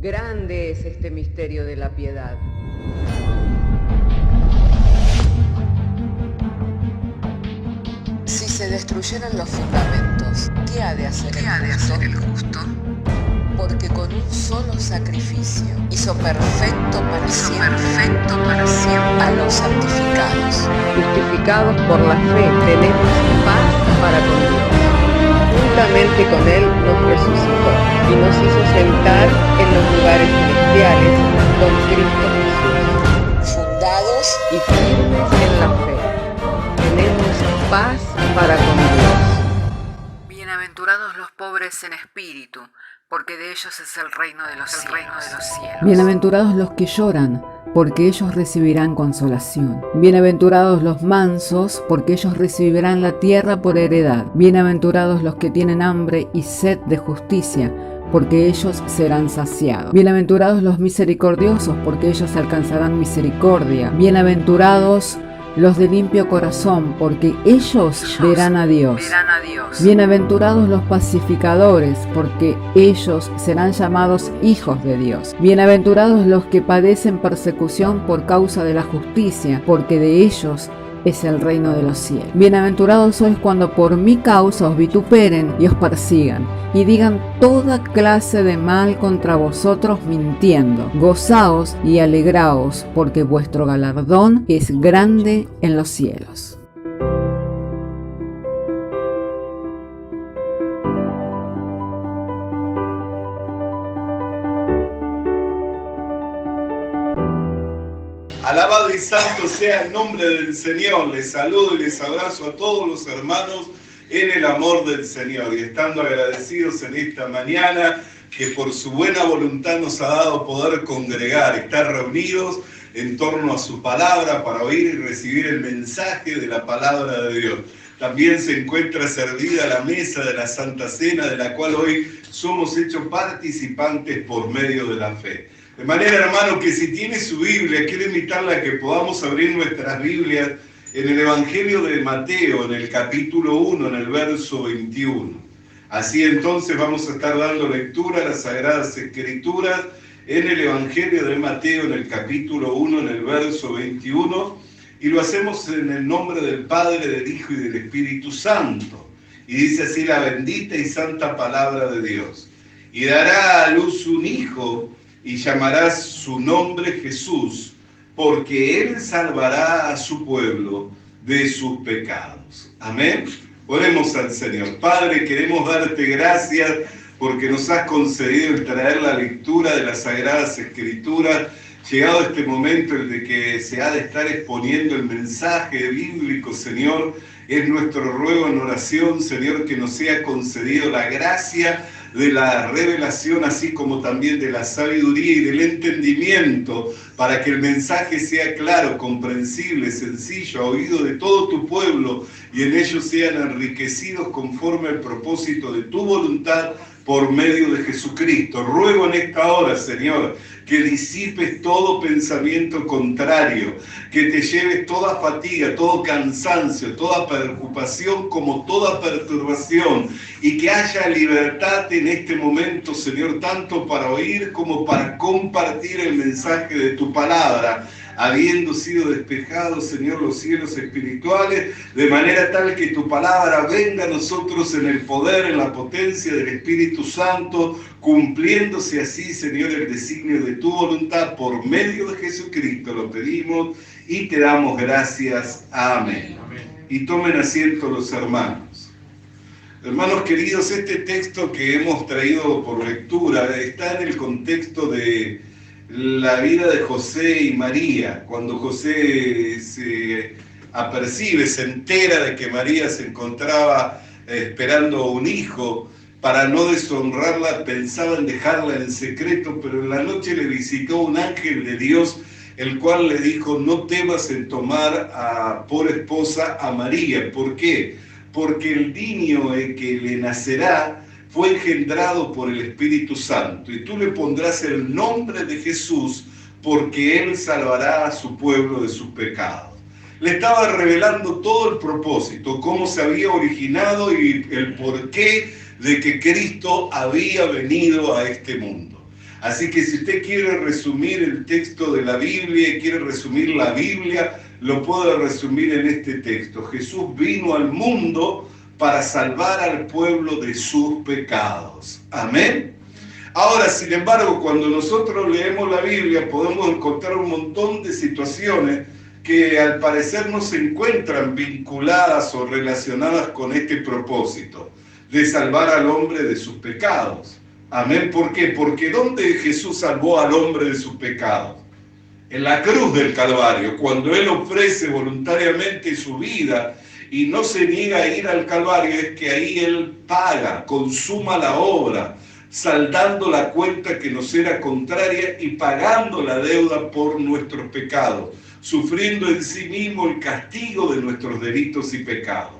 Grande es este misterio de la piedad. Si se destruyeran los fundamentos, ¿qué ha de hacer el justo? Porque con un solo sacrificio hizo perfecto para siempre a los santificados. Justificados por la fe, tenemos paz para con Dios. Juntamente con Él nos resucitó y nos hizo sentar en los lugares celestiales con Cristo Jesús. Fundados Y firmes en la fe, tenemos paz para con Dios. Bienaventurados los pobres en espíritu, porque de ellos es el reino de los cielos. Bienaventurados los que lloran, porque ellos recibirán consolación. Bienaventurados los mansos, porque ellos recibirán la tierra por heredad. Bienaventurados los que tienen hambre y sed de justicia, porque ellos serán saciados. Bienaventurados los misericordiosos, porque ellos alcanzarán misericordia. Bienaventurados los de limpio corazón, porque ellos verán a Dios. Bienaventurados los pacificadores, porque ellos serán llamados hijos de Dios. Bienaventurados los que padecen persecución por causa de la justicia, porque de ellos es el reino de los cielos. Bienaventurados sois cuando por mi causa os vituperen y os persigan, y digan toda clase de mal contra vosotros mintiendo. Gozaos y alegraos, porque vuestro galardón es grande en los cielos. Alabado y santo sea el nombre del Señor. Les saludo y les abrazo a todos los hermanos en el amor del Señor. Y estando agradecidos en esta mañana que por su buena voluntad nos ha dado poder congregar, estar reunidos en torno a su palabra para oír y recibir el mensaje de la palabra de Dios. También se encuentra servida la mesa de la Santa Cena, de la cual hoy somos hechos participantes por medio de la fe. De manera, hermano, que si tiene su Biblia, quiero invitarle a que podamos abrir nuestras Biblias en el Evangelio de Mateo, en el capítulo 1, en el verso 21. Así entonces vamos a estar dando lectura a las Sagradas Escrituras en el Evangelio de Mateo, en el capítulo 1, en el verso 21, y lo hacemos en el nombre del Padre, del Hijo y del Espíritu Santo. Y dice así la bendita y santa palabra de Dios. Y dará a luz un hijo, y llamarás su nombre Jesús, porque Él salvará a su pueblo de sus pecados. Amén. Oremos al Señor. Padre, queremos darte gracias porque nos has concedido el traer la lectura de las Sagradas Escrituras. Llegado este momento en el que se ha de estar exponiendo el mensaje bíblico, Señor, es nuestro ruego en oración, Señor, que nos sea concedido la gracia de la revelación, así como también de la sabiduría y del entendimiento, para que el mensaje sea claro, comprensible, sencillo, oído de todo tu pueblo, y en ellos sean enriquecidos conforme al propósito de tu voluntad por medio de Jesucristo. Ruego en esta hora, Señor, que disipes todo pensamiento contrario, que te lleves toda fatiga, todo cansancio, toda preocupación, como toda perturbación, y que haya libertad en este momento, Señor, tanto para oír como para compartir el mensaje de tu palabra, habiendo sido despejados, Señor, los cielos espirituales, de manera tal que tu palabra venga a nosotros en el poder, en la potencia del Espíritu Santo, cumpliéndose así, Señor, el designio de tu voluntad por medio de Jesucristo. Lo pedimos y te damos gracias. Amén. Amén. Y tomen asiento los hermanos. Hermanos queridos, este texto que hemos traído por lectura está en el contexto de la vida de José y María. Cuando José se apercibe, se entera de que María se encontraba esperando un hijo, para no deshonrarla pensaba en dejarla en secreto, pero en la noche le visitó un ángel de Dios, el cual le dijo: no temas en tomar por esposa a María. ¿Por qué? Porque el niño que le nacerá fue engendrado por el Espíritu Santo, y tú le pondrás el nombre de Jesús, porque Él salvará a su pueblo de sus pecados. Le estaba revelando todo el propósito, cómo se había originado y el porqué de que Cristo había venido a este mundo. Así que si usted quiere resumir el texto de la Biblia y quiere resumir la Biblia, lo puede resumir en este texto. Jesús vino al mundo para salvar al pueblo de sus pecados. Amén. Ahora, sin embargo, cuando nosotros leemos la Biblia, podemos encontrar un montón de situaciones que al parecer no se encuentran vinculadas o relacionadas con este propósito de salvar al hombre de sus pecados. Amén. ¿Por qué? Porque ¿dónde Jesús salvó al hombre de sus pecados? En la cruz del Calvario, cuando Él ofrece voluntariamente su vida y no se niega a ir al Calvario, es que ahí Él paga, consuma la obra, saldando la cuenta que nos era contraria y pagando la deuda por nuestros pecados, sufriendo en sí mismo el castigo de nuestros delitos y pecados.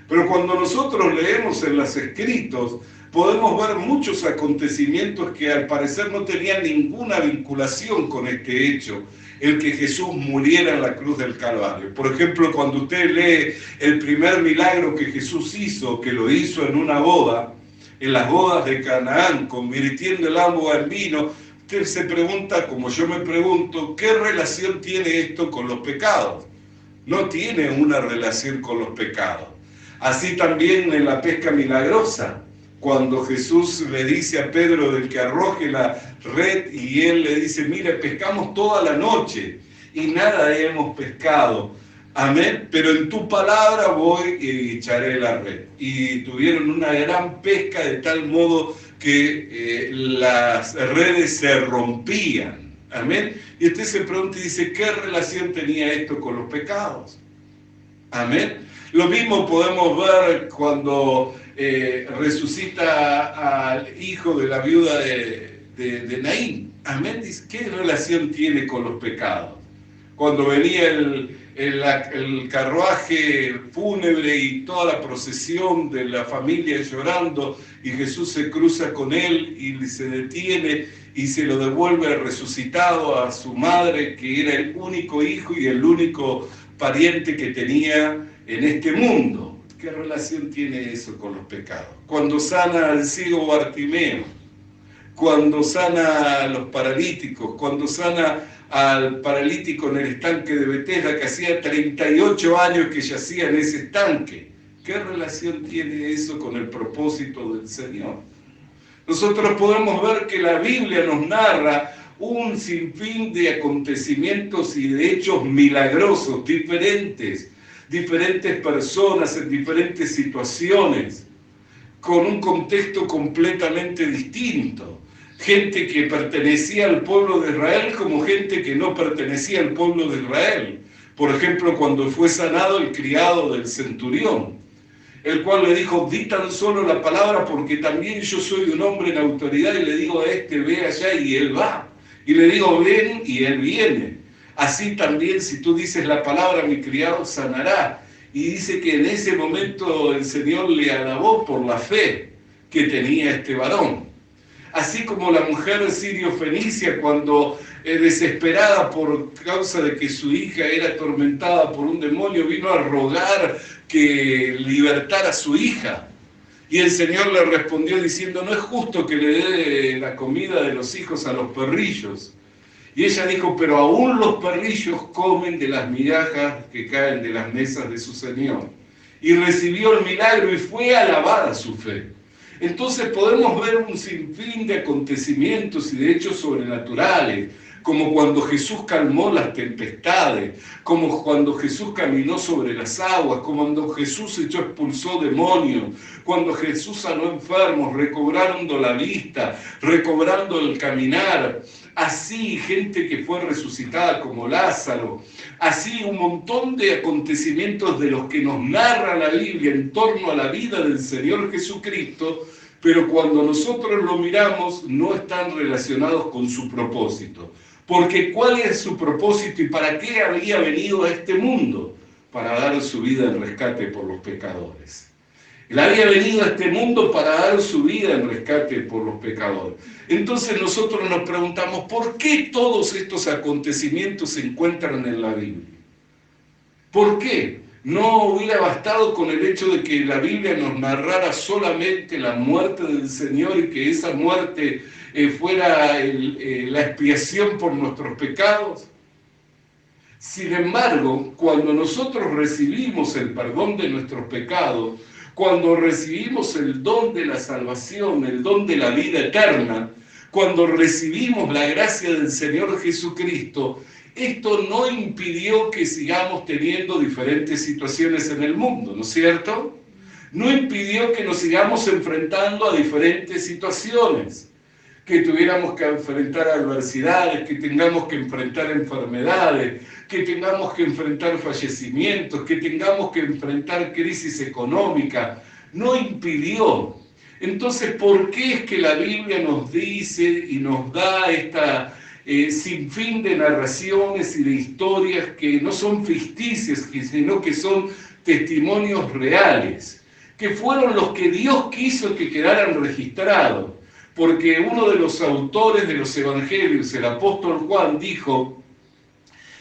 Pero cuando nosotros leemos en los escritos, podemos ver muchos acontecimientos que al parecer no tenían ninguna vinculación con este hecho, el que Jesús muriera en la cruz del Calvario. Por ejemplo, cuando usted lee el primer milagro que Jesús hizo, que lo hizo en una boda, en las bodas de Canaán, convirtiendo el agua en vino, usted se pregunta, como yo me pregunto, ¿qué relación tiene esto con los pecados? No tiene una relación con los pecados. Así también en la pesca milagrosa, cuando Jesús le dice a Pedro del que arroje la red y él le dice, mire, pescamos toda la noche y nada hemos pescado. Amén, pero en tu palabra voy y echaré la red. Y tuvieron una gran pesca de tal modo que las redes se rompían. Amén. Y usted se pregunta y dice, ¿qué relación tenía esto con los pecados? Amén. Lo mismo podemos ver cuando resucita al hijo de la viuda de Naín. Amén. Dice, ¿qué relación tiene con los pecados? Cuando venía el carruaje fúnebre y toda la procesión de la familia llorando, y Jesús se cruza con él y se detiene y se lo devuelve resucitado a su madre, que era el único hijo y el único pariente que tenía en este mundo. ¿Qué relación tiene eso con los pecados? Cuando sana al ciego Bartimeo, cuando sana a los paralíticos, cuando sana al paralítico en el estanque de Betesda, que hacía 38 años que yacía en ese estanque. ¿Qué relación tiene eso con el propósito del Señor? Nosotros podemos ver que la Biblia nos narra un sinfín de acontecimientos y de hechos milagrosos, diferentes personas en diferentes situaciones, con un contexto completamente distinto. Gente que pertenecía al pueblo de Israel como gente que no pertenecía al pueblo de Israel. Por ejemplo, cuando fue sanado el criado del centurión, el cual le dijo, di tan solo la palabra porque también yo soy un hombre en autoridad y le digo a este, ve allá y él va. Y le digo, ven y él viene. Así también si tú dices la palabra, mi criado sanará. Y dice que en ese momento el Señor le alabó por la fe que tenía este varón. Así como la mujer sirio-fenicia, cuando desesperada por causa de que su hija era atormentada por un demonio, vino a rogar que libertara a su hija. Y el Señor le respondió diciendo, no es justo que le dé la comida de los hijos a los perrillos. Y ella dijo, pero aún los perrillos comen de las migajas que caen de las mesas de su Señor. Y recibió el milagro y fue alabada su fe. Entonces podemos ver un sinfín de acontecimientos y de hechos sobrenaturales, como cuando Jesús calmó las tempestades, como cuando Jesús caminó sobre las aguas, como cuando Jesús expulsó demonios, cuando Jesús sanó enfermos, recobrando la vista, recobrando el caminar. Así gente que fue resucitada como Lázaro, así un montón de acontecimientos de los que nos narra la Biblia en torno a la vida del Señor Jesucristo, pero cuando nosotros lo miramos no están relacionados con su propósito. Porque ¿cuál es su propósito y para qué había venido a este mundo? Para dar su vida en rescate por los pecadores. Él había venido a este mundo para dar su vida en rescate por los pecadores. Entonces nosotros nos preguntamos, ¿por qué todos estos acontecimientos se encuentran en la Biblia? ¿Por qué? No hubiera bastado con el hecho de que la Biblia nos narrara solamente la muerte del Señor y que esa muerte fuera la expiación por nuestros pecados. Sin embargo, cuando nosotros recibimos el perdón de nuestros pecados, cuando recibimos el don de la salvación, el don de la vida eterna, cuando recibimos la gracia del Señor Jesucristo, esto no impidió que sigamos teniendo diferentes situaciones en el mundo, ¿no es cierto? No impidió que nos sigamos enfrentando a diferentes situaciones, que tuviéramos que enfrentar adversidades, que tengamos que enfrentar enfermedades, que tengamos que enfrentar fallecimientos, que tengamos que enfrentar crisis económica. No impidió. Entonces, ¿por qué es que la Biblia nos dice y nos da esta sinfín de narraciones y de historias que no son ficticias, sino que son testimonios reales, que fueron los que Dios quiso que quedaran registrados? Porque uno de los autores de los evangelios, el apóstol Juan, dijo: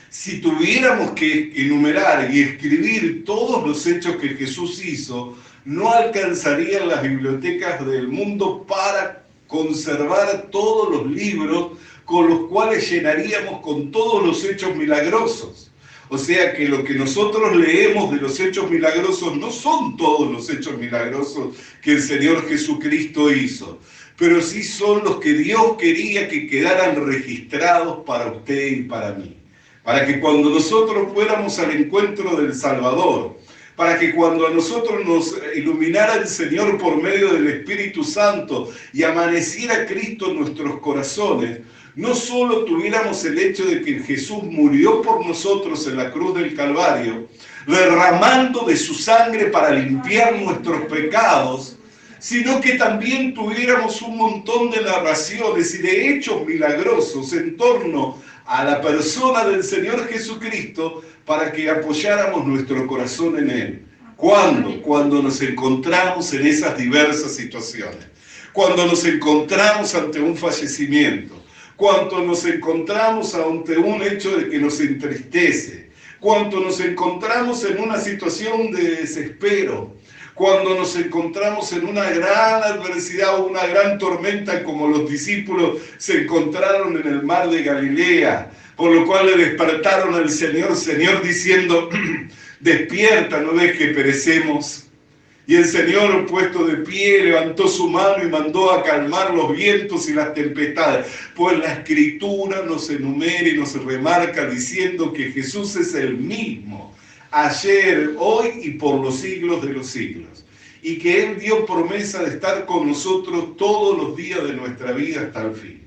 si tuviéramos que enumerar y escribir todos los hechos que Jesús hizo, no alcanzarían las bibliotecas del mundo para conservar todos los libros con los cuales llenaríamos con todos los hechos milagrosos. O sea que lo que nosotros leemos de los hechos milagrosos no son todos los hechos milagrosos que el Señor Jesucristo hizo, pero sí son los que Dios quería que quedaran registrados para usted y para mí. Para que cuando nosotros fuéramos al encuentro del Salvador, para que cuando a nosotros nos iluminara el Señor por medio del Espíritu Santo y amaneciera Cristo en nuestros corazones, no solo tuviéramos el hecho de que Jesús murió por nosotros en la cruz del Calvario, derramando de su sangre para limpiar nuestros pecados, sino que también tuviéramos un montón de narraciones y de hechos milagrosos en torno a la persona del Señor Jesucristo para que apoyáramos nuestro corazón en Él. ¿Cuándo? Cuando nos encontramos en esas diversas situaciones. Cuando nos encontramos ante un fallecimiento. Cuando nos encontramos ante un hecho de que nos entristece. Cuando nos encontramos en una situación de desespero. Cuando nos encontramos en una gran adversidad o una gran tormenta como los discípulos se encontraron en el mar de Galilea, por lo cual le despertaron al Señor diciendo: despierta, ¿no ves que perecemos? Y el Señor, puesto de pie, levantó su mano y mandó a calmar los vientos y las tempestades. Pues la Escritura nos enumera y nos remarca diciendo que Jesús es el mismo, ayer, hoy y por los siglos de los siglos. Y que Él dio promesa de estar con nosotros todos los días de nuestra vida hasta el fin.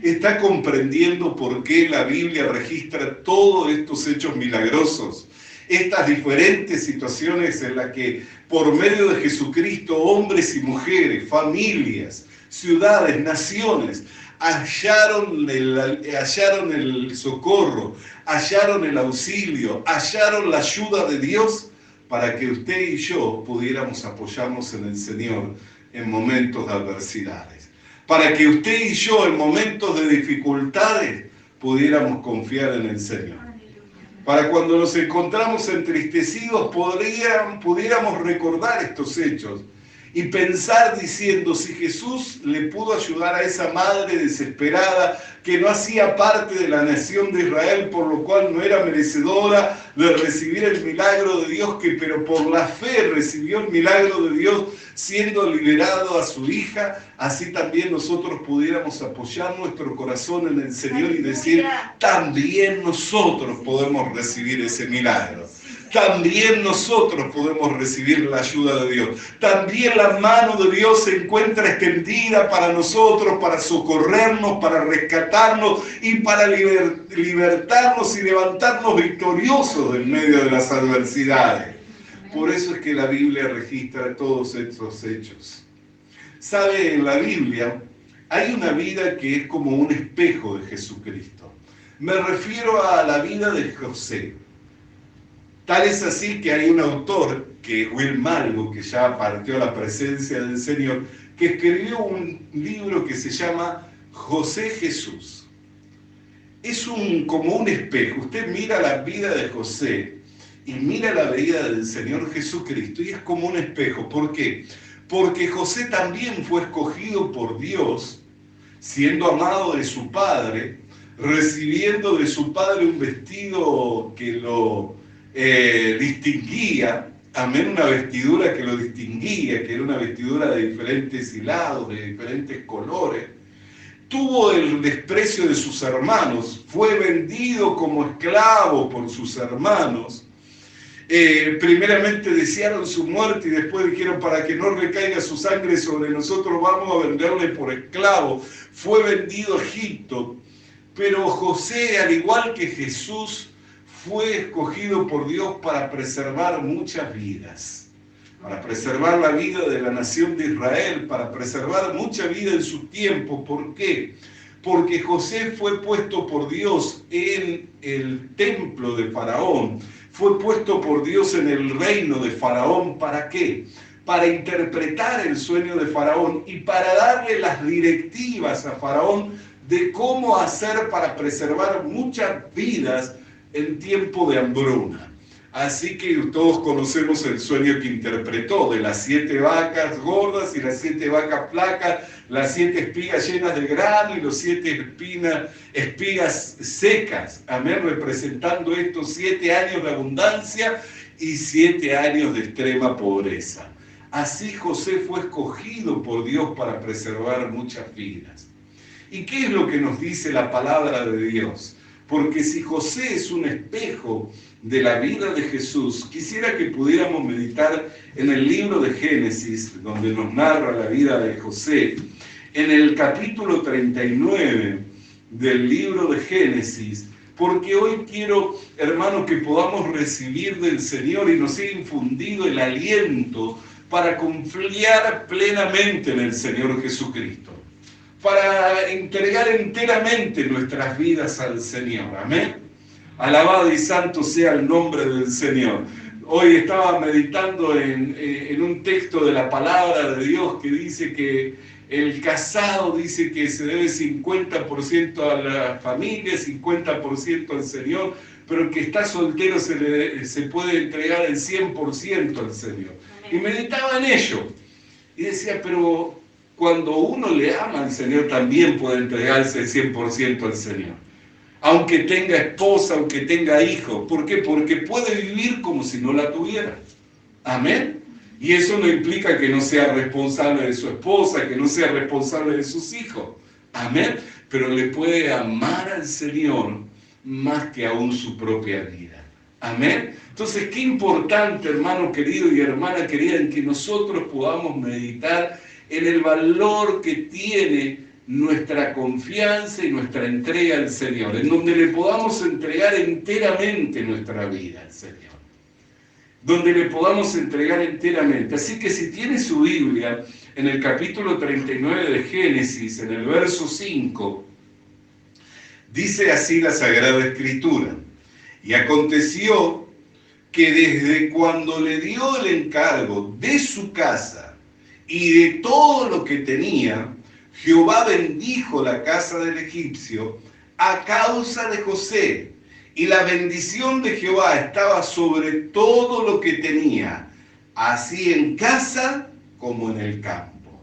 ¿Está comprendiendo por qué la Biblia registra todos estos hechos milagrosos? Estas diferentes situaciones en las que por medio de Jesucristo hombres y mujeres, familias, ciudades, naciones hallaron el socorro, hallaron el auxilio, hallaron la ayuda de Dios para que usted y yo pudiéramos apoyarnos en el Señor en momentos de adversidades. Para que usted y yo en momentos de dificultades pudiéramos confiar en el Señor. Para cuando nos encontramos entristecidos pudiéramos recordar estos hechos y pensar diciendo: si Jesús le pudo ayudar a esa madre desesperada que no hacía parte de la nación de Israel, por lo cual no era merecedora de recibir el milagro de Dios, pero por la fe recibió el milagro de Dios siendo liberado a su hija, así también nosotros pudiéramos apoyar nuestro corazón en el Señor y decir: también nosotros podemos recibir ese milagro. También nosotros podemos recibir la ayuda de Dios. También la mano de Dios se encuentra extendida para nosotros, para socorrernos, para rescatarnos y para libertarnos y levantarnos victoriosos en medio de las adversidades. Por eso es que la Biblia registra todos estos hechos. ¿Sabe? En la Biblia hay una vida que es como un espejo de Jesucristo. Me refiero a la vida de José. Tal es así que hay un autor, que es Will Malvo, que ya partió a la presencia del Señor, que escribió un libro que se llama José Jesús. Es como un espejo. Usted mira la vida de José y mira la vida del Señor Jesucristo y es como un espejo. ¿Por qué? Porque José también fue escogido por Dios, siendo amado de su padre, recibiendo de su padre un vestido que lo distinguía, amén, una vestidura que lo distinguía, que era una vestidura de diferentes hilados, de diferentes colores. Tuvo el desprecio de sus hermanos, fue vendido como esclavo por sus hermanos. Primeramente desearon su muerte y después dijeron, para que no recaiga su sangre sobre nosotros, vamos a venderle por esclavo. Fue vendido a Egipto. Pero José, al igual que Jesús, fue escogido por Dios para preservar muchas vidas, para preservar la vida de la nación de Israel, para preservar mucha vida en su tiempo. ¿Por qué? Porque José fue puesto por Dios en el templo de Faraón, fue puesto por Dios en el reino de Faraón. ¿Para qué? Para interpretar el sueño de Faraón y para darle las directivas a Faraón de cómo hacer para preservar muchas vidas en tiempo de hambruna. Así que todos conocemos el sueño que interpretó de las 7 vacas gordas y las 7 vacas flacas, las 7 espigas llenas de grano y los 7 espigas secas. Amén, representando estos 7 años de abundancia y 7 años de extrema pobreza. Así José fue escogido por Dios para preservar muchas vidas. ¿Y qué es lo que nos dice la palabra de Dios? Porque si José es un espejo de la vida de Jesús, quisiera que pudiéramos meditar en el libro de Génesis, donde nos narra la vida de José. En el capítulo 39 del libro de Génesis, porque hoy quiero, hermanos, que podamos recibir del Señor y nos sea infundido el aliento para confiar plenamente en el Señor Jesucristo, para entregar enteramente nuestras vidas al Señor. Amén. Alabado y santo sea el nombre del Señor. Hoy estaba meditando en un texto de la palabra de Dios que dice que el casado dice que se debe 50% a la familia, 50% al Señor, pero el que está soltero se puede entregar el 100% al Señor. Y meditaba en ello y decía, pero cuando uno le ama al Señor también puede entregarse el 100% al Señor. Aunque tenga esposa, aunque tenga hijos. ¿Por qué? Porque puede vivir como si no la tuviera. Amén. Y eso no implica que no sea responsable de su esposa, que no sea responsable de sus hijos. Amén. Pero le puede amar al Señor más que aún su propia vida. Amén. Entonces, qué importante, hermano querido y hermana querida, en que nosotros podamos meditar en el valor que tiene nuestra confianza y nuestra entrega al Señor, en donde le podamos entregar enteramente nuestra vida al Señor, donde le podamos entregar enteramente. Así que si tiene su Biblia, en el capítulo 39 de Génesis, en el verso 5, dice así la Sagrada Escritura: y aconteció que desde cuando le dio el encargo de su casa y de todo lo que tenía, Jehová bendijo la casa del egipcio a causa de José, y la bendición de Jehová estaba sobre todo lo que tenía, así en casa como en el campo.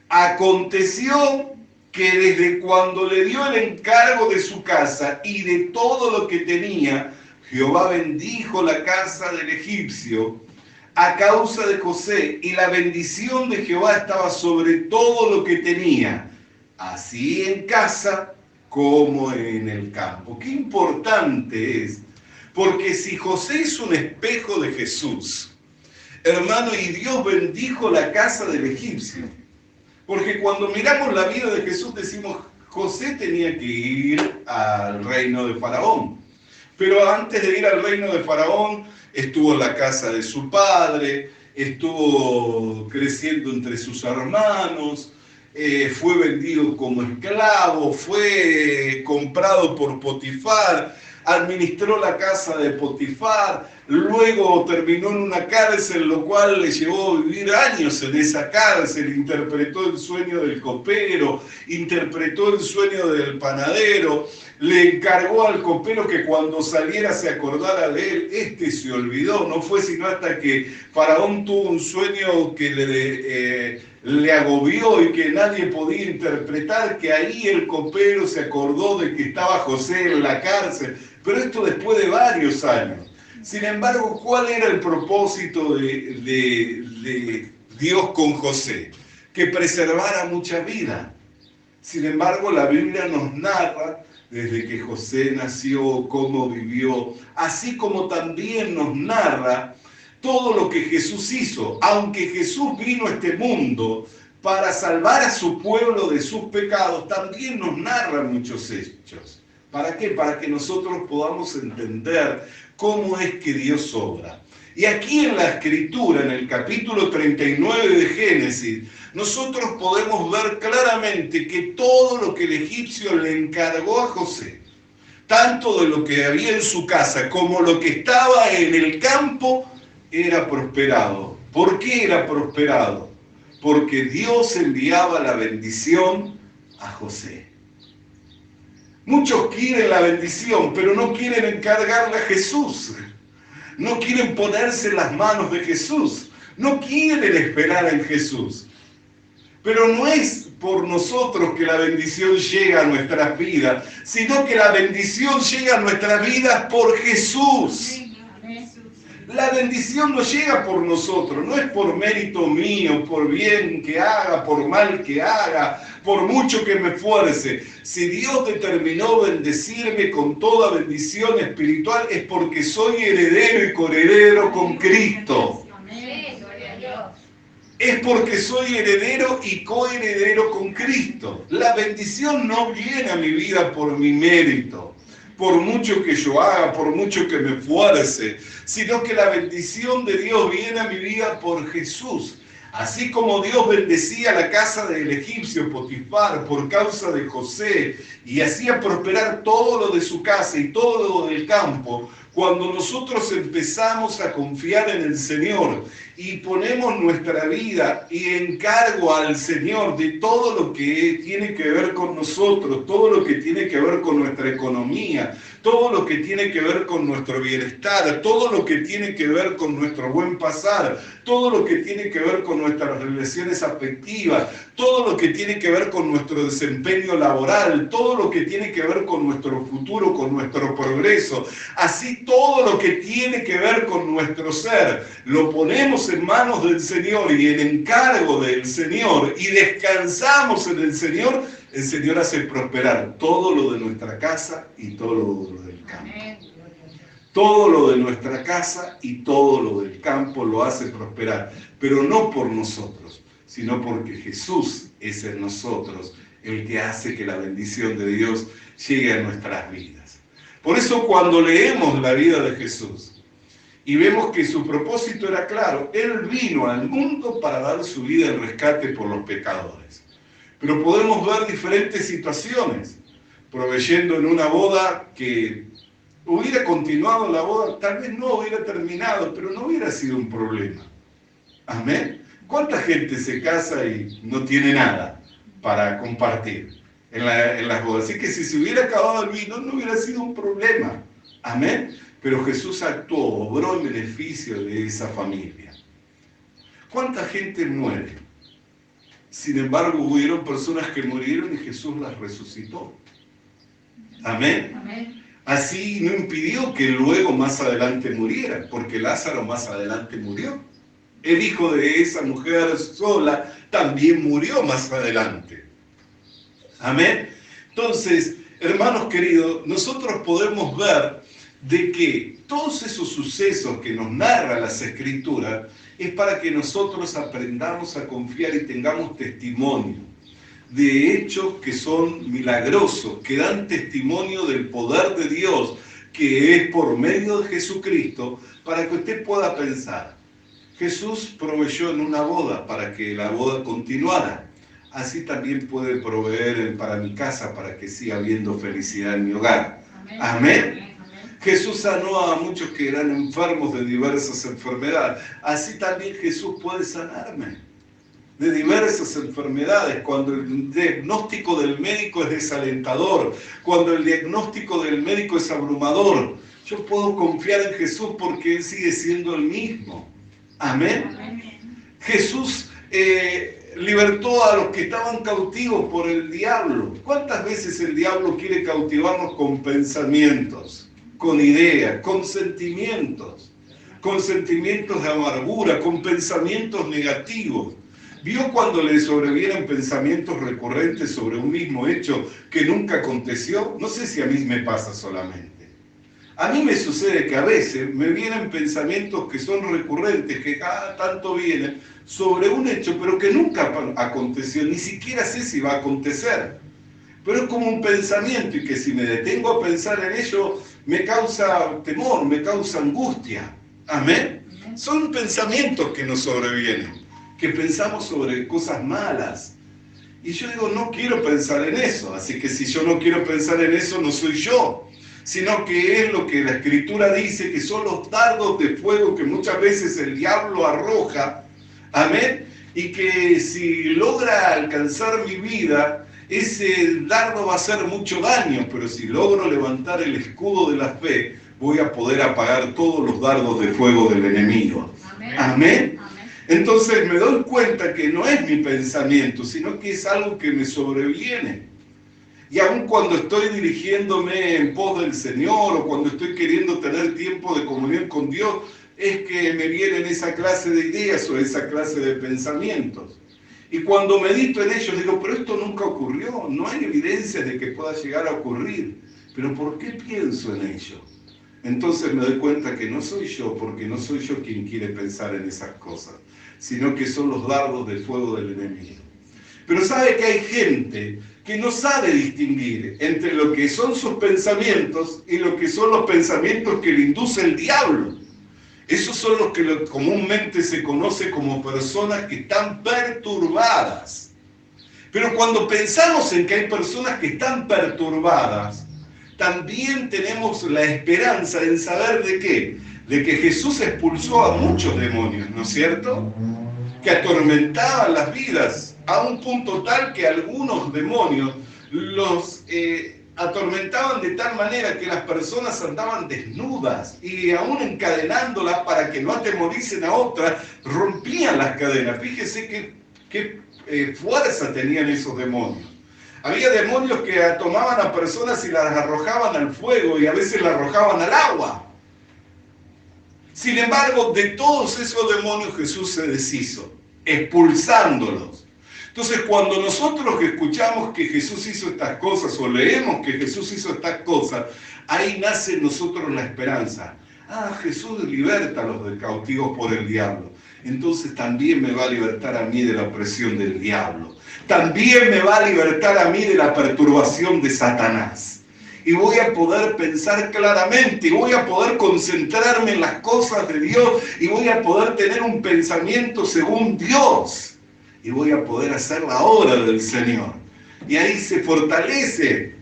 Aconteció que desde cuando le dio el encargo de su casa y de todo lo que tenía, Jehová bendijo la casa del egipcio a causa de José, y la bendición de Jehová estaba sobre todo lo que tenía, así en casa como en el campo. Qué importante es, porque si José es un espejo de Jesús, hermano, y Dios bendijo la casa del egipcio, porque cuando miramos la vida de Jesús decimos, José tenía que ir al reino de Faraón, pero antes de ir al reino de Faraón, estuvo en la casa de su padre, estuvo creciendo entre sus hermanos, fue vendido como esclavo, fue comprado por Potifar. administró la casa de Potifar, luego terminó en una cárcel, lo cual le llevó a vivir años en esa cárcel, interpretó el sueño del copero, interpretó el sueño del panadero, le encargó al copero que cuando saliera se acordara de él. Este se olvidó, no fue sino hasta que Faraón tuvo un sueño que le agobió y que nadie podía interpretar, que ahí el copero se acordó de que estaba José en la cárcel, pero esto después de varios años. Sin embargo, ¿cuál era el propósito de Dios con José? Que preservara mucha vida. Sin embargo, la Biblia nos narra desde que José nació, cómo vivió, así como también nos narra todo lo que Jesús hizo. Aunque Jesús vino a este mundo para salvar a su pueblo de sus pecados, también nos narra muchos hechos. ¿Para qué? Para que nosotros podamos entender cómo es que Dios obra. Y aquí en la Escritura, en el capítulo 39 de Génesis, nosotros podemos ver claramente que todo lo que el egipcio le encargó a José, tanto de lo que había en su casa como lo que estaba en el campo, era prosperado. ¿Por qué era prosperado? Porque Dios enviaba la bendición a José. Muchos quieren la bendición, pero no quieren encargarle a Jesús. No quieren ponerse en las manos de Jesús. No quieren esperar en Jesús. Pero no es por nosotros que la bendición llega a nuestras vidas, sino que la bendición llega a nuestras vidas por Jesús. La bendición no llega por nosotros, no es por mérito mío, por bien que haga, por mal que haga, por mucho que me esfuerce. Si Dios determinó bendecirme con toda bendición espiritual, es porque soy heredero y coheredero con Cristo. Es porque soy heredero y coheredero con Cristo. La bendición no viene a mi vida por mi mérito, por mucho que yo haga, por mucho que me esfuerce, sino que la bendición de Dios viene a mi vida por Jesús. Así como Dios bendecía la casa del egipcio Potifar por causa de José y hacía prosperar todo lo de su casa y todo lo del campo, cuando nosotros empezamos a confiar en el Señor y ponemos nuestra vida y encargo al Señor de todo lo que tiene que ver con nosotros, todo lo que tiene que ver con nuestra economía, todo lo que tiene que ver con nuestro bienestar, todo lo que tiene que ver con nuestro buen pasar, todo lo que tiene que ver con nuestras relaciones afectivas, todo lo que tiene que ver con nuestro desempeño laboral, todo lo que tiene que ver con nuestro futuro, con nuestro progreso, así todo lo que tiene que ver con nuestro ser, lo ponemos en manos del Señor y en encargo del Señor y descansamos en el Señor hace prosperar todo lo de nuestra casa y todo lo del campo. Todo lo de nuestra casa y todo lo del campo lo hace prosperar, pero no por nosotros, sino porque Jesús es en nosotros el que hace que la bendición de Dios llegue a nuestras vidas. Por eso cuando leemos la vida de Jesús y vemos que su propósito era claro, Él vino al mundo para dar su vida en rescate por los pecadores. Pero podemos ver diferentes situaciones, proveyendo en una boda que hubiera continuado la boda, tal vez no hubiera terminado, pero no hubiera sido un problema. Amén. ¿Cuánta gente se casa y no tiene nada para compartir en las bodas? Así que si se hubiera acabado el vino, no hubiera sido un problema. Amén. Pero Jesús actuó, obró en beneficio de esa familia. ¿Cuánta gente muere? Sin embargo, hubieron personas que murieron y Jesús las resucitó. Amén. Amén. Así no impidió que luego más adelante murieran, porque Lázaro más adelante murió. El hijo de esa mujer sola también murió más adelante. Amén. Entonces, hermanos queridos, nosotros podemos ver de que todos esos sucesos que nos narran las Escrituras es para que nosotros aprendamos a confiar y tengamos testimonio de hechos que son milagrosos, que dan testimonio del poder de Dios, que es por medio de Jesucristo, para que usted pueda pensar. Jesús proveyó en una boda para que la boda continuara. Así también puede proveer para mi casa, para que siga habiendo felicidad en mi hogar. Amén. Amén. Jesús sanó a muchos que eran enfermos de diversas enfermedades. Así también Jesús puede sanarme de diversas enfermedades. Cuando el diagnóstico del médico es desalentador, cuando el diagnóstico del médico es abrumador, yo puedo confiar en Jesús porque Él sigue siendo el mismo. Amén. Jesús libertó a los que estaban cautivos por el diablo. ¿Cuántas veces el diablo quiere cautivarnos con pensamientos, con ideas, con sentimientos de amargura, con pensamientos negativos? ¿Vio cuando le sobrevienen pensamientos recurrentes sobre un mismo hecho que nunca aconteció? No sé si a mí me pasa solamente. A mí me sucede que a veces me vienen pensamientos que son recurrentes, que cada tanto vienen sobre un hecho, pero que nunca aconteció, ni siquiera sé si va a acontecer. Pero es como un pensamiento y que si me detengo a pensar en ello, me causa temor, me causa angustia. Amén. Son pensamientos que nos sobrevienen, que pensamos sobre cosas malas. Y yo digo, no quiero pensar en eso, así que si yo no quiero pensar en eso, no soy yo, sino que es lo que la Escritura dice, que son los dardos de fuego que muchas veces el diablo arroja, amén, y que si logra alcanzar mi vida, ese dardo va a hacer mucho daño, pero si logro levantar el escudo de la fe, voy a poder apagar todos los dardos de fuego del enemigo. Amén. Entonces me doy cuenta que no es mi pensamiento, sino que es algo que me sobreviene. Y aun cuando estoy dirigiéndome en pos del Señor o cuando estoy queriendo tener tiempo de comunión con Dios, es que me vienen esa clase de ideas o esa clase de pensamientos. Y cuando medito en ellos digo, pero esto nunca ocurrió, no hay evidencia de que pueda llegar a ocurrir. ¿Pero por qué pienso en ello? Entonces me doy cuenta que no soy yo, porque no soy yo quien quiere pensar en esas cosas, sino que son los dardos de fuego del enemigo. Pero sabe que hay gente que no sabe distinguir entre lo que son sus pensamientos y lo que son los pensamientos que le induce el diablo. Esos son los que comúnmente se conoce como personas que están perturbadas. Pero cuando pensamos en que hay personas que están perturbadas, también tenemos la esperanza en saber de qué, de que Jesús expulsó a muchos demonios, ¿no es cierto? Que atormentaban las vidas a un punto tal que algunos demonios los atormentaban de tal manera que las personas andaban desnudas y aún encadenándolas para que no atemoricen a otras, rompían las cadenas. Fíjese qué fuerza tenían esos demonios. Había demonios que tomaban a personas y las arrojaban al fuego y a veces las arrojaban al agua. Sin embargo, de todos esos demonios Jesús se deshizo, expulsándolos. Entonces, cuando nosotros escuchamos que Jesús hizo estas cosas o leemos que Jesús hizo estas cosas, ahí nace en nosotros la esperanza. Ah, Jesús liberta a los cautivos por el diablo. Entonces también me va a libertar a mí de la opresión del diablo. También me va a libertar a mí de la perturbación de Satanás. Y voy a poder pensar claramente, y voy a poder concentrarme en las cosas de Dios, y voy a poder tener un pensamiento según Dios. Y voy a poder hacer la obra del Señor. Y ahí se fortalece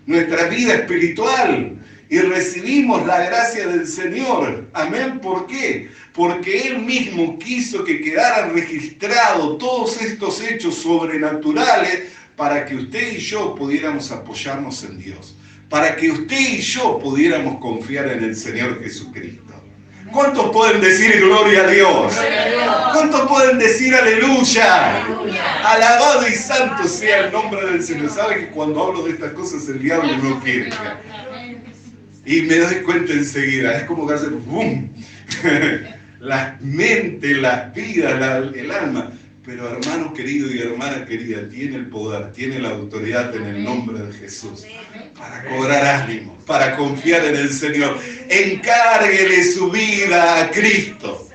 nuestra vida espiritual y recibimos la gracia del Señor. Amén. ¿Por qué? Porque Él mismo quiso que quedaran registrados todos estos hechos sobrenaturales para que usted y yo pudiéramos apoyarnos en Dios. Para que usted y yo pudiéramos confiar en el Señor Jesucristo. ¿Cuántos pueden decir gloria a Dios? ¿Cuántos pueden decir aleluya? Alabado y santo sea el nombre del Señor. ¿Sabe que cuando hablo de estas cosas el diablo no quiere? Y me doy cuenta enseguida. Es como que hace ¡bum! La mente, las vidas, el alma. Pero hermano querido y hermana querida, tiene el poder, tiene la autoridad en el nombre de Jesús para cobrar ánimo, para confiar en el Señor. Encárguele su vida a Cristo.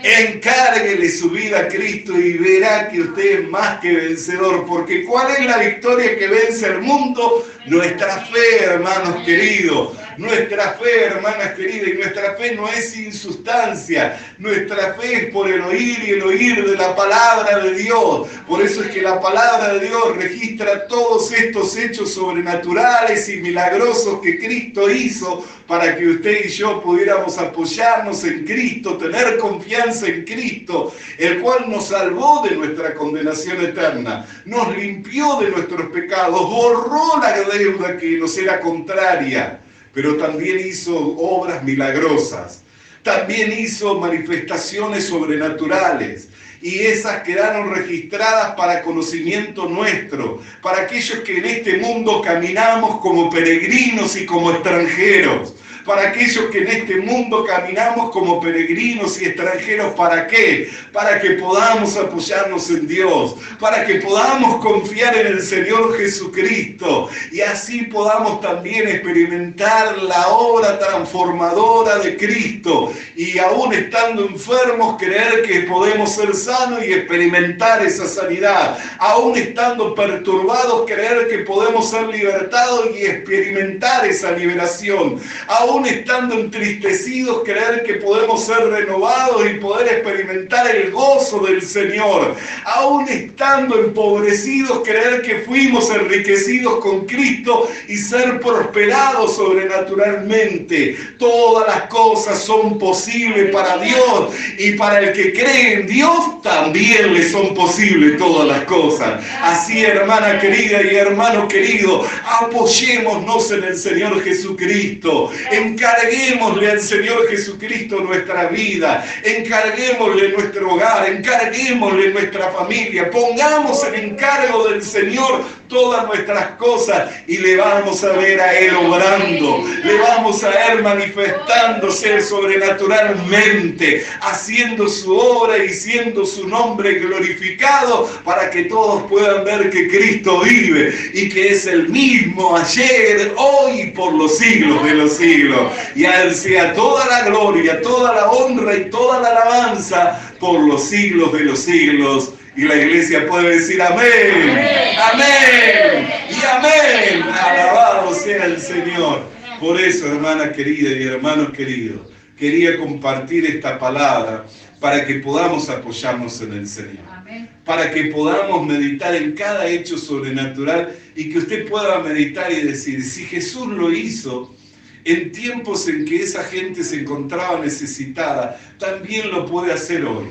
Encárguele su vida a Cristo y verá que usted es más que vencedor. Porque ¿cuál es la victoria que vence el mundo? Nuestra fe, hermanos queridos. Nuestra fe, hermanas queridas, y nuestra fe no es sin sustancia. Nuestra fe es por el oír y el oír de la palabra de Dios. Por eso es que la palabra de Dios registra todos estos hechos sobrenaturales y milagrosos que Cristo hizo para que usted y yo pudiéramos apoyarnos en Cristo, tener confianza en Cristo, el cual nos salvó de nuestra condenación eterna, nos limpió de nuestros pecados, borró la deuda que nos era contraria, pero también hizo obras milagrosas, también hizo manifestaciones sobrenaturales. Y esas quedaron registradas para conocimiento nuestro, para aquellos que en este mundo caminamos como peregrinos y como extranjeros. Para aquellos que en este mundo caminamos como peregrinos y extranjeros, ¿para qué? Para que podamos apoyarnos en Dios, para que podamos confiar en el Señor Jesucristo y así podamos también experimentar la obra transformadora de Cristo y aún estando enfermos creer que podemos ser sanos y experimentar esa sanidad, aún estando perturbados creer que podemos ser libertados y experimentar esa liberación, aún estando entristecidos, creer que podemos ser renovados y poder experimentar el gozo del Señor. Aún estando empobrecidos, creer que fuimos enriquecidos con Cristo y ser prosperados sobrenaturalmente. Todas las cosas son posibles para Dios y para el que cree en Dios también le son posibles todas las cosas. Así, hermana querida y hermano querido, apoyémonos en el Señor Jesucristo. Encarguémosle al Señor Jesucristo nuestra vida, encarguémosle nuestro hogar, encarguémosle nuestra familia, pongamos en encargo del Señor todas nuestras cosas y le vamos a ver a Él obrando, le vamos a ver manifestándose sobrenaturalmente, haciendo su obra y siendo su nombre glorificado para que todos puedan ver que Cristo vive y que es el mismo ayer, hoy y por los siglos de los siglos. Y a Él sea toda la gloria, toda la honra y toda la alabanza por los siglos de los siglos. Y la iglesia puede decir amén, amén y amén. Alabado sea el Señor. Por eso, hermana querida y hermanos queridos, quería compartir esta palabra para que podamos apoyarnos en el Señor. Para que podamos meditar en cada hecho sobrenatural y que usted pueda meditar y decir, si Jesús lo hizo en tiempos en que esa gente se encontraba necesitada, también lo puede hacer hoy.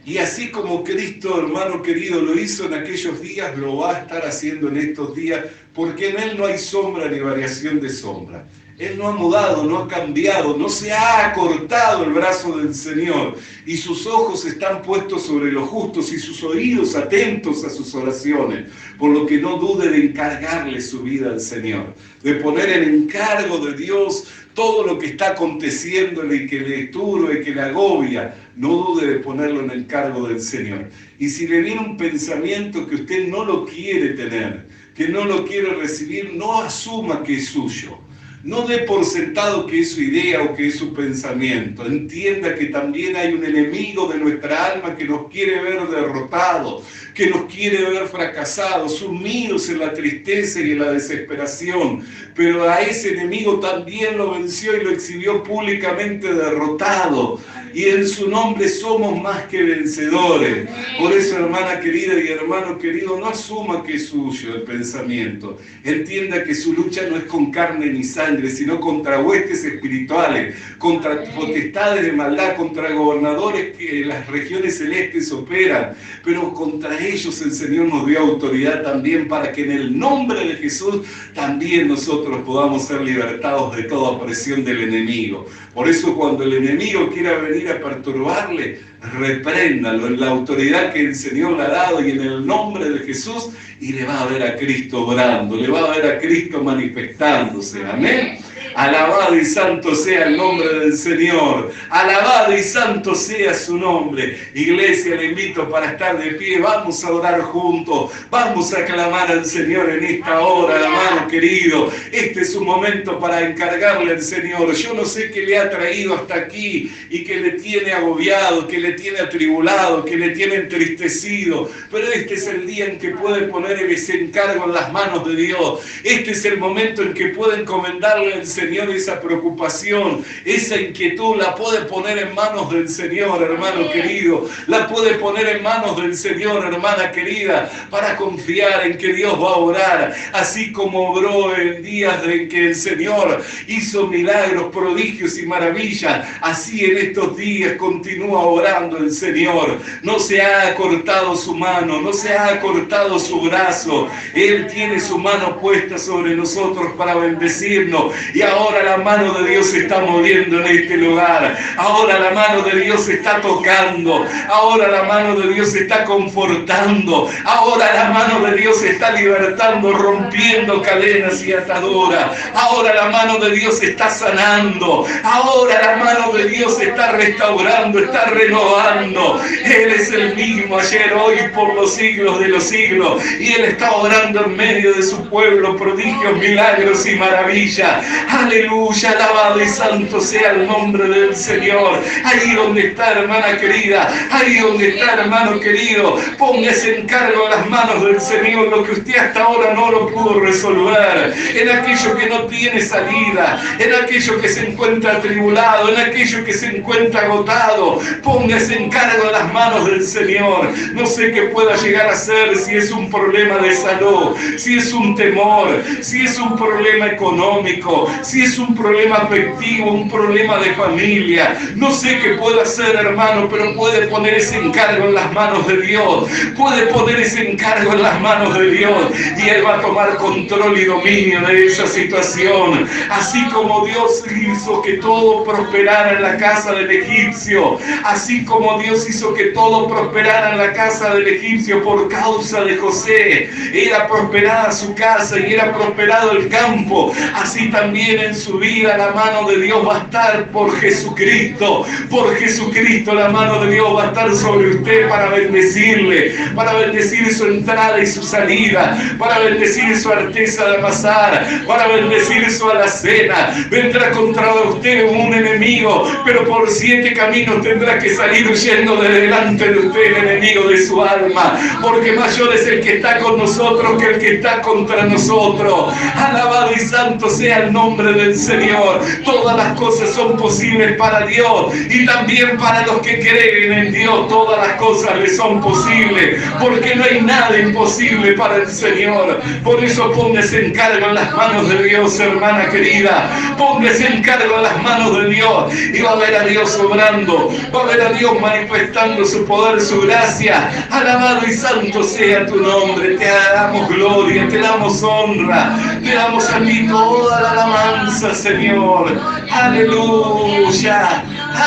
Y así como Cristo, hermano querido, lo hizo en aquellos días, lo va a estar haciendo en estos días, porque en Él no hay sombra ni variación de sombra. Él no ha mudado, no ha cambiado, no se ha acortado el brazo del Señor. Y sus ojos están puestos sobre los justos y sus oídos atentos a sus oraciones. Por lo que no dude de encargarle su vida al Señor, de poner en encargo de Dios todo lo que está aconteciéndole y que le turbe, que le agobia. No dude de ponerlo en encargo del Señor. Y si le viene un pensamiento que usted no lo quiere tener, que no lo quiere recibir, no asuma que es suyo. No dé por sentado que es su idea o que es su pensamiento. Entienda que también hay un enemigo de nuestra alma que nos quiere ver derrotados, que nos quiere ver fracasados, sumidos en la tristeza y en la desesperación. Pero a ese enemigo también lo venció y lo exhibió públicamente derrotado. Y en su nombre somos más que vencedores. Por eso, hermana querida y hermano querido, no asuma que es suyo el pensamiento. Entienda que su lucha no es con carne ni sangre, sino contra huestes espirituales, contra potestades de maldad, contra gobernadores que en las regiones celestes operan. Pero contra ellos el Señor nos dio autoridad también para que en el nombre de Jesús también nosotros podamos ser libertados de toda opresión del enemigo. Por eso cuando el enemigo quiera venir a perturbarle, repréndalo en la autoridad que el Señor le ha dado y en el nombre de Jesús, y le va a ver a Cristo obrando, le va a ver a Cristo manifestándose. Amén. Alabado y santo sea el nombre del Señor. Alabado y santo sea su nombre. Iglesia, le invito para estar de pie. Vamos a orar juntos. Vamos a clamar al Señor en esta hora, hermano querido. Este es un momento para encargarle al Señor. Yo no sé qué le ha traído hasta aquí y que le tiene agobiado, que le tiene atribulado, que le tiene entristecido. Pero este es el día en que puede poner ese encargo en las manos de Dios. Este es el momento en que puede encomendarle al Señor Señor, esa preocupación, esa inquietud, la puede poner en manos del Señor, hermano querido. La puede poner en manos del Señor, hermana querida, para confiar en que Dios va a obrar, así como obró en días en que el Señor hizo milagros, prodigios y maravillas. Así en estos días continúa orando el Señor. No se ha cortado su mano, no se ha cortado su brazo. Él tiene su mano puesta sobre nosotros para bendecirnos. Y ahora la mano de Dios se está moviendo en este lugar. Ahora la mano de Dios se está tocando. Ahora la mano de Dios se está confortando. Ahora la mano de Dios se está libertando, rompiendo cadenas y ataduras. Ahora la mano de Dios está sanando. Ahora la mano de Dios está restaurando, está renovando. Él es el mismo ayer, hoy, por los siglos de los siglos. Y Él está orando en medio de su pueblo, prodigios, milagros y maravillas. Aleluya, alabado y santo sea el nombre del Señor. Ahí donde está, hermana querida, ahí donde está, hermano querido, póngase en cargo a las manos del Señor lo que usted hasta ahora no lo pudo resolver, en aquello que no tiene salida, en aquello que se encuentra atribulado, en aquello que se encuentra agotado. Póngase en cargo a las manos del Señor. No sé qué pueda llegar a ser, si es un problema de salud, si es un temor, si es un problema económico, si es un problema afectivo, un problema de familia. No sé qué pueda ser, hermano, pero puede poner ese encargo en las manos de Dios. Puede poner ese encargo en las manos de Dios y Él va a tomar control y dominio de esa situación. Así como Dios hizo que todo prosperara en la casa del egipcio, así como Dios hizo que todo prosperara en la casa del egipcio por causa de José, era prosperada su casa y era prosperado el campo, así también en su vida la mano de Dios va a estar por Jesucristo. Por Jesucristo la mano de Dios va a estar sobre usted para bendecirle, para bendecir su entrada y su salida, para bendecir su arteza de amasar, para bendecir su alacena. Vendrá contra usted un enemigo, pero por 7 caminos tendrá que salir huyendo de delante de usted el enemigo de su alma, porque mayor es el que está con nosotros que el que está contra nosotros. Alabado y santo sea el nombre del Señor. Todas las cosas son posibles para Dios y también para los que creen en Dios. Todas las cosas le son posibles, porque no hay nada imposible para el Señor. Por eso póngase en cargo en las manos de Dios, hermana querida. Póngase en cargo en las manos de Dios y va a ver a Dios obrando, va a ver a Dios manifestando su poder, su gracia. Alabado y santo sea tu nombre. Te damos gloria, te damos honra, te damos a ti toda la alabanza, Señor. Aleluya,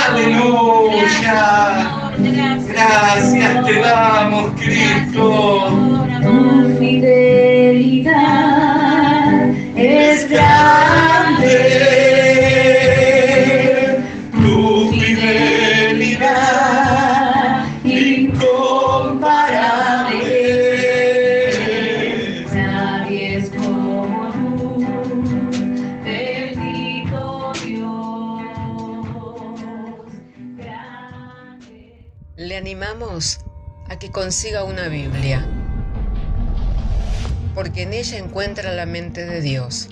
aleluya. Gracias te damos, Cristo. Tu fidelidad es grande, Tu fidelidad incomparable. nadie es como tú, bendito Dios, grande. Le animamos a que consiga una Biblia, porque en ella encuentra la mente de Dios,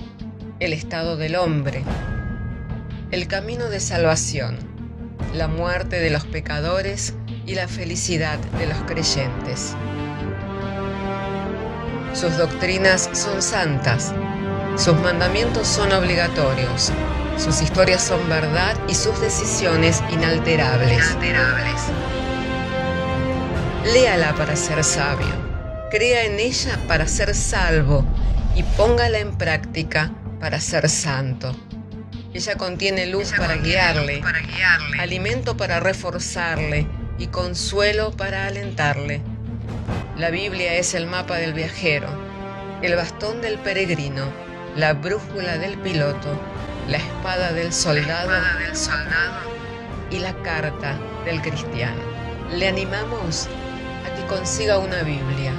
el estado del hombre, el camino de salvación, la muerte de los pecadores y la felicidad de los creyentes. Sus doctrinas son santas, sus mandamientos son obligatorios, sus historias son verdad y sus decisiones inalterables. Léala para ser sabio, crea en ella para ser salvo y póngala en práctica para ser santo. Ella contiene luz para guiarle, alimento para reforzarle y consuelo para alentarle. La Biblia es el mapa del viajero, el bastón del peregrino, la brújula del piloto, la espada del soldado y la carta del cristiano. Le animamos a que consiga una Biblia,